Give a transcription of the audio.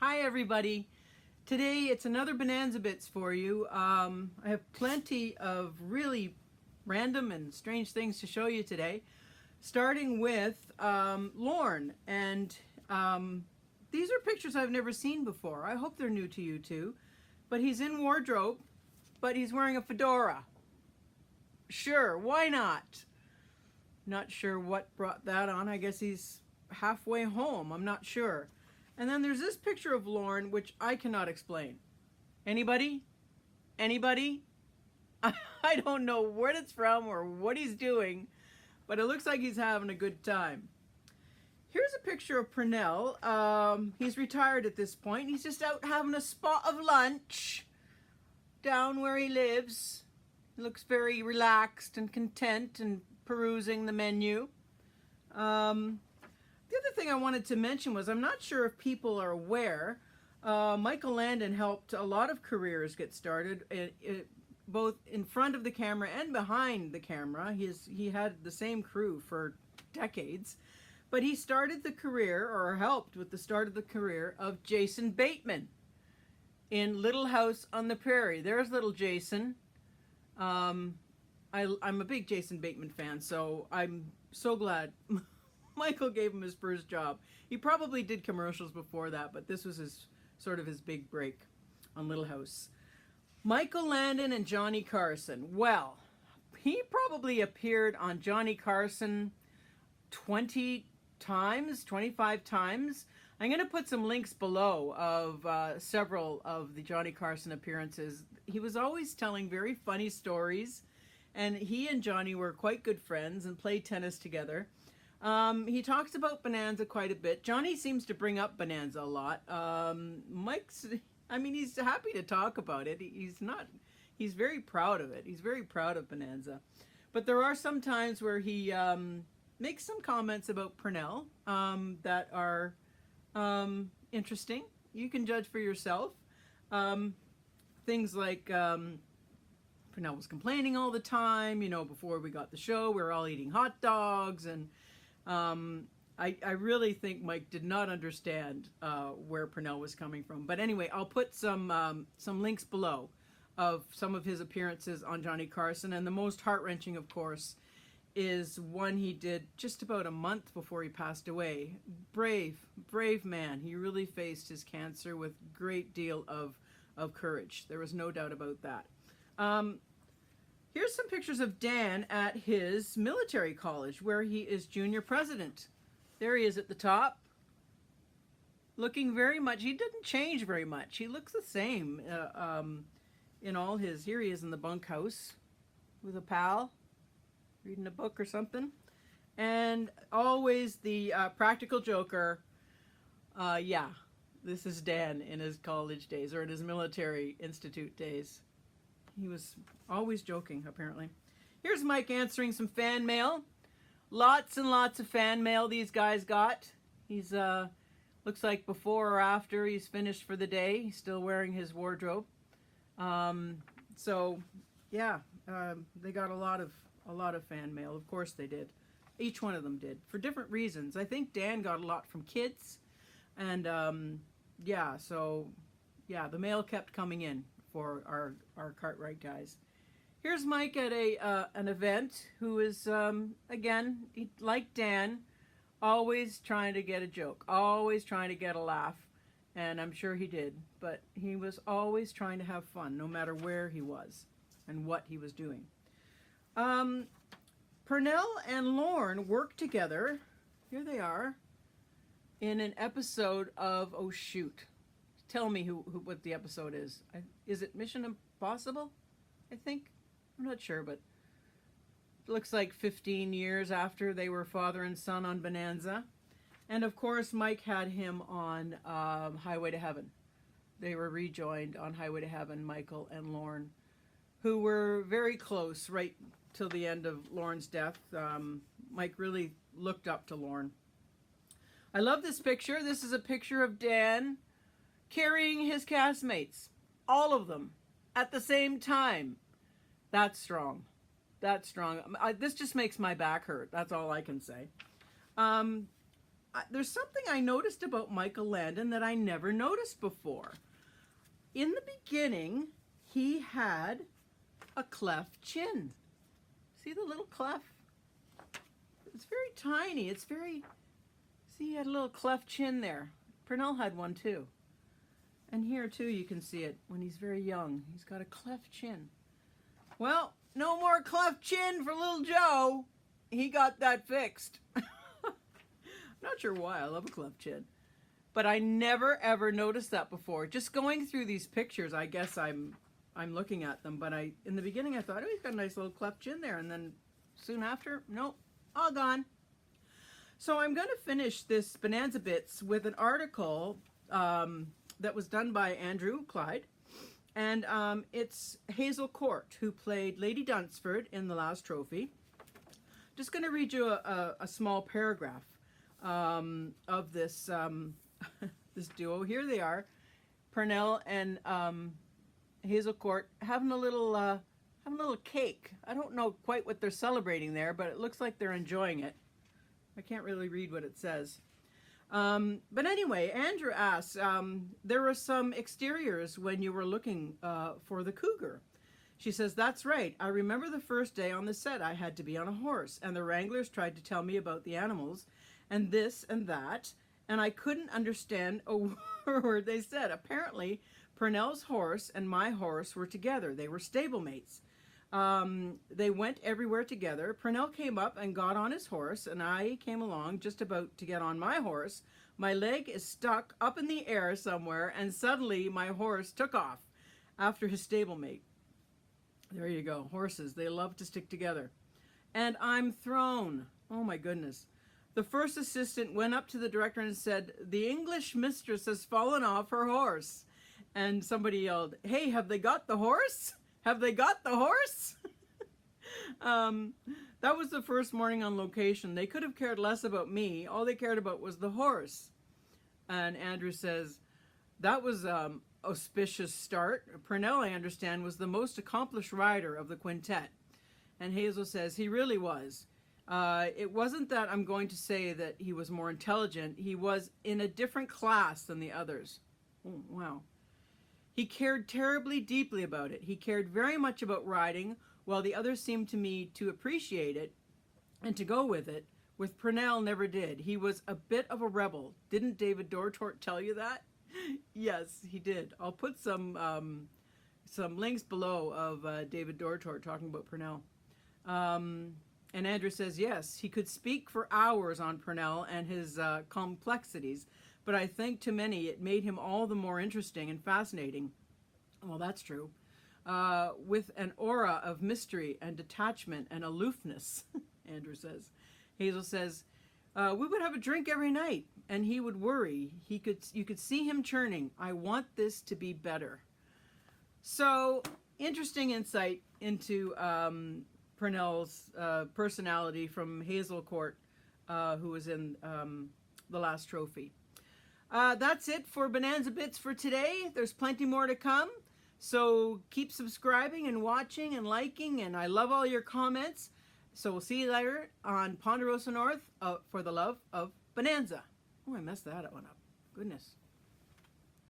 Hi everybody. Today it's another Bonanza Bits for you. I have plenty of really random and strange things to show you today, starting with Lorne. And these are pictures I've never seen before. I hope they're new to you too. But he's in wardrobe, but he's wearing a fedora. Sure, why not? Not sure what brought that on. I guess he's halfway home. I'm not sure. And then there's this picture of Lorne, which I cannot explain. Anybody? Anybody? I don't know where it's from or what he's doing, but it looks like he's having a good time. Here's a picture of Pernell. He's retired at this point. He's just out having a spot of lunch down where he lives. He looks very relaxed and content and perusing the menu. The other thing I wanted to mention was, I'm not sure if people are aware, Michael Landon helped a lot of careers get started, both in front of the camera and behind the camera. He had the same crew for decades, but he started the career, or helped with the start of the career, of Jason Bateman in Little House on the Prairie. There's little Jason. I'm a big Jason Bateman fan, so I'm so glad Michael gave him his first job. He probably did commercials before that, but this was his big break on Little House. Michael Landon and Johnny Carson. Well, he probably appeared on Johnny Carson 20 times, 25 times. I'm going to put some links below of several of the Johnny Carson appearances. He was always telling very funny stories, and he and Johnny were quite good friends and played tennis together. He talks about Bonanza quite a bit. Johnny seems to bring up Bonanza a lot. He's happy to talk about it. He's very proud of it. He's very proud of Bonanza. But there are some times where he makes some comments about Pernell that are interesting. You can judge for yourself. Things like Pernell was complaining all the time. Before we got the show, we were all eating hot dogs, and I really think Mike did not understand where Pernell was coming from. But anyway, I'll put some links below of some of his appearances on Johnny Carson. And the most heart-wrenching, of course, is one he did just about a month before he passed away. Brave man. He really faced his cancer with great deal of courage. There was no doubt about that. Here's some pictures of Dan at his military college, where he is junior president. There he is at the top, looking very much, he didn't change very much. He looks the same in all his, here he is in the bunkhouse with a pal, reading a book or something. And always the practical joker. Yeah, this is Dan in his college days, or in his military institute days. He was always joking, apparently. Here's Mike answering some fan mail. Lots and lots of fan mail these guys got. He's, looks like before or after he's finished for the day. He's still wearing his wardrobe. So, yeah, they got a lot of fan mail. Of course they did. Each one of them did, for different reasons. I think Dan got a lot from kids. And, the mail kept coming in for our Cartwright guys. Here's Mike at an event, who is, again, like Dan, always trying to get a joke, always trying to get a laugh, and I'm sure he did, but he was always trying to have fun, no matter where he was and what he was doing. Pernell and Lorne worked together, here they are, in an episode of, oh shoot, tell me what the episode is. Is it Mission Impossible? I think. I'm not sure, but it looks like 15 years after they were father and son on Bonanza. And of course, Mike had him on Highway to Heaven. They were rejoined on Highway to Heaven, Michael and Lorne, who were very close right till the end of Lorne's death. Mike really looked up to Lorne. I love this picture. This is a picture of Dan carrying his castmates, all of them, at the same time. That's strong. That's strong. This just makes my back hurt. That's all I can say. there's something I noticed about Michael Landon that I never noticed before. In the beginning, he had a cleft chin. See the little cleft? It's very tiny. It's very, see, he had a little cleft chin there. Pernell had one too. And here too you can see it when he's very young. He's got a cleft chin. Well, no more cleft chin for little Joe. He got that fixed. Not sure why. I love a cleft chin. But I never ever noticed that before. Just going through these pictures, I guess I'm looking at them, but in the beginning I thought, oh, he's got a nice little cleft chin there, and then soon after, nope, all gone. So I'm going to finish this Bonanza Bits with an article that was done by Andrew Clyde, and it's Hazel Court, who played Lady Dunsford in The Last Trophy. Just going to read you a small paragraph of this this duo. Here they are, Pernell and Hazel Court, having a little cake. I don't know quite what they're celebrating there, but it looks like they're enjoying it. I can't really read what it says. But anyway, Andrew asks, there were some exteriors when you were looking for the cougar. She says, that's right. I remember the first day on the set I had to be on a horse, and the wranglers tried to tell me about the animals and this and that, and I couldn't understand a word they said. Apparently, Pernell's horse and my horse were together. They were stablemates. They went everywhere together. Pernell came up and got on his horse, and I came along just about to get on my horse. My leg is stuck up in the air somewhere, and suddenly my horse took off after his stablemate. There you go. Horses, they love to stick together. And I'm thrown. Oh my goodness. The first assistant went up to the director and said, the English mistress has fallen off her horse. And somebody yelled, hey, have they got the horse? Have they got the horse? That was the first morning on location. They could have cared less about me. All they cared about was the horse. And Andrew says, that was auspicious start. Pernell, I understand, was the most accomplished rider of the quintet. And Hazel says, he really was. It wasn't that I'm going to say that he was more intelligent. He was in a different class than the others. Oh, wow. He cared terribly deeply about it. He cared very much about riding, while the others seemed to me to appreciate it and to go with it. With Pernell, never did. He was a bit of a rebel. Didn't David Dortort tell you that? Yes, he did. I'll put some links below of David Dortort talking about Pernell. And Andrew says, yes, he could speak for hours on Pernell and his complexities, but I think to many it made him all the more interesting and fascinating. Well, that's true. With an aura of mystery and detachment and aloofness, Andrew says. Hazel says, we would have a drink every night, and he would worry. You could see him churning. I want this to be better. So, interesting insight into Pernell's personality from Hazel Court, who was in The Last Trophy. That's it for Bonanza Bits for today. There's plenty more to come. So keep subscribing and watching and liking, and I love all your comments. So we'll see you later on Ponderosa North for the love of Bonanza. Oh, I messed that one up. Goodness.